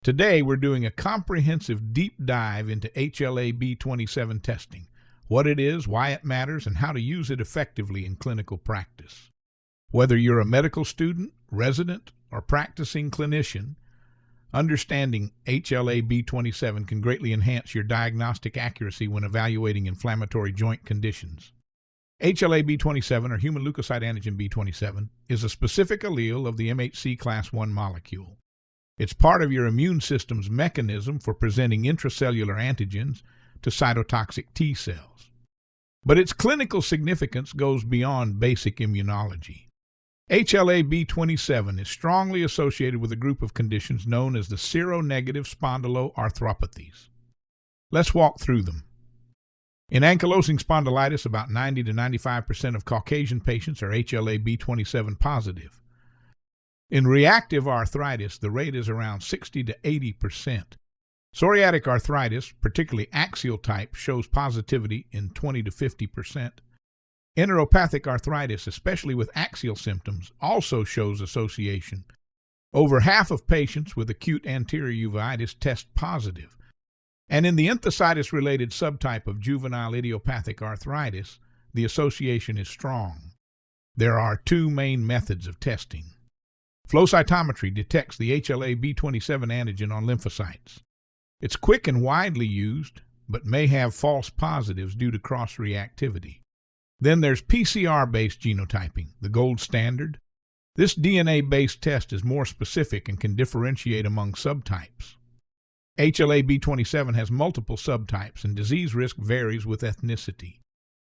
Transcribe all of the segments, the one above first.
Today, we're doing a comprehensive deep dive into HLA-B27 testing, what it is, why it matters, and how to use it effectively in clinical practice. Whether you're a medical student, resident, or practicing clinician, understanding HLA-B27 can greatly enhance your diagnostic accuracy when evaluating inflammatory joint conditions. HLA-B27, or human leukocyte antigen B27, is a specific allele of the MHC class I molecule. It's part of your immune system's mechanism for presenting intracellular antigens to cytotoxic T cells. But its clinical significance goes beyond basic immunology. HLA-B27 is strongly associated with a group of conditions known as the seronegative spondyloarthropathies. Let's walk through them. In ankylosing spondylitis, about 90 to 95% of Caucasian patients are HLA-B27 positive. In reactive arthritis, the rate is around 60 to 80%. Psoriatic arthritis, particularly axial type, shows positivity in 20 to 50%. Enteropathic arthritis, especially with axial symptoms, also shows association. Over half of patients with acute anterior uveitis test positive. And in the enthesitis-related subtype of juvenile idiopathic arthritis, the association is strong. There are two main methods of testing. Flow cytometry detects the HLA-B27 antigen on lymphocytes. It's quick and widely used, but may have false positives due to cross-reactivity. Then there's PCR-based genotyping, the gold standard. This DNA-based test is more specific and can differentiate among subtypes. HLA-B27 has multiple subtypes, and disease risk varies with ethnicity.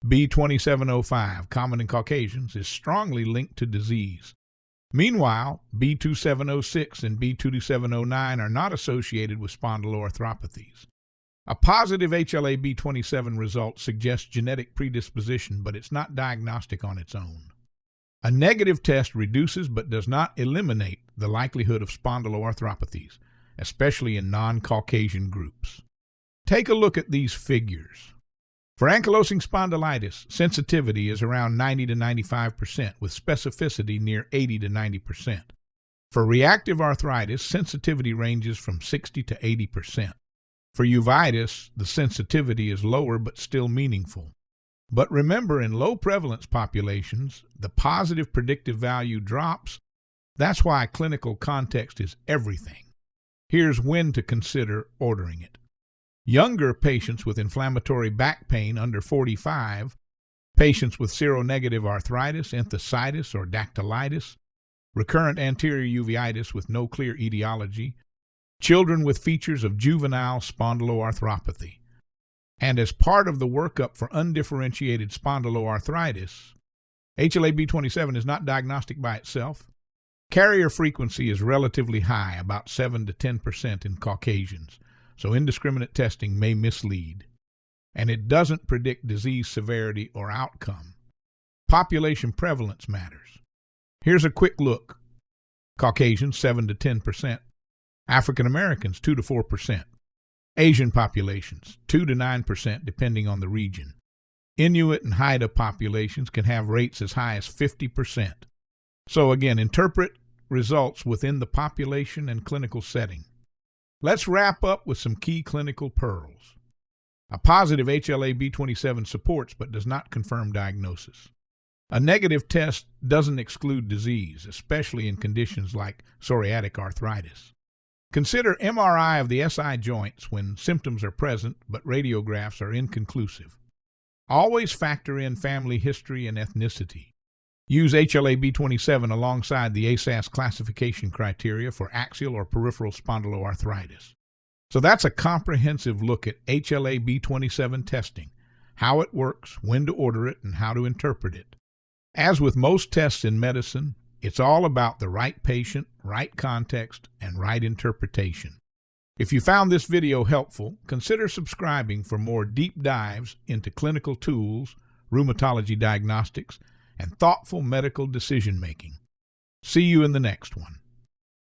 B2705, common in Caucasians, is strongly linked to disease. Meanwhile, B2706 and B2709 are not associated with spondyloarthropathies. A positive HLA-B27 result suggests genetic predisposition, but it's not diagnostic on its own. A negative test reduces but does not eliminate the likelihood of spondyloarthropathies, especially in non-Caucasian groups. Take a look at these figures. For ankylosing spondylitis, sensitivity is around 90 to 95%, with specificity near 80 to 90%. For reactive arthritis, sensitivity ranges from 60 to 80%. For uveitis, the sensitivity is lower but still meaningful. But remember, in low prevalence populations, the positive predictive value drops. That's why clinical context is everything. Here's when to consider ordering it. Younger patients with inflammatory back pain under 45, patients with seronegative arthritis, enthesitis, or dactylitis, recurrent anterior uveitis with no clear etiology, children with features of juvenile spondyloarthropathy. And as part of the workup for undifferentiated spondyloarthritis, HLA-B27 is not diagnostic by itself. Carrier frequency is relatively high, about 7 to 10% in Caucasians, so indiscriminate testing may mislead. And it doesn't predict disease severity or outcome. Population prevalence matters. Here's a quick look. Caucasians, 7 to 10%. African Americans, 2 to 4%. Asian populations, 2 to 9% depending on the region. Inuit and Haida populations can have rates as high as 50%. So again, interpret results within the population and clinical setting. Let's wrap up with some key clinical pearls. A positive HLA-B27 supports but does not confirm diagnosis. A negative test doesn't exclude disease, especially in conditions like psoriatic arthritis. Consider MRI of the SI joints when symptoms are present but radiographs are inconclusive. Always factor in family history and ethnicity. Use HLA-B27 alongside the ASAS classification criteria for axial or peripheral spondyloarthritis. So that's a comprehensive look at HLA-B27 testing, how it works, when to order it, and how to interpret it. As with most tests in medicine, it's all about the right patient, right context, and right interpretation. If you found this video helpful, consider subscribing for more deep dives into clinical tools, rheumatology diagnostics, and thoughtful medical decision-making. See you in the next one.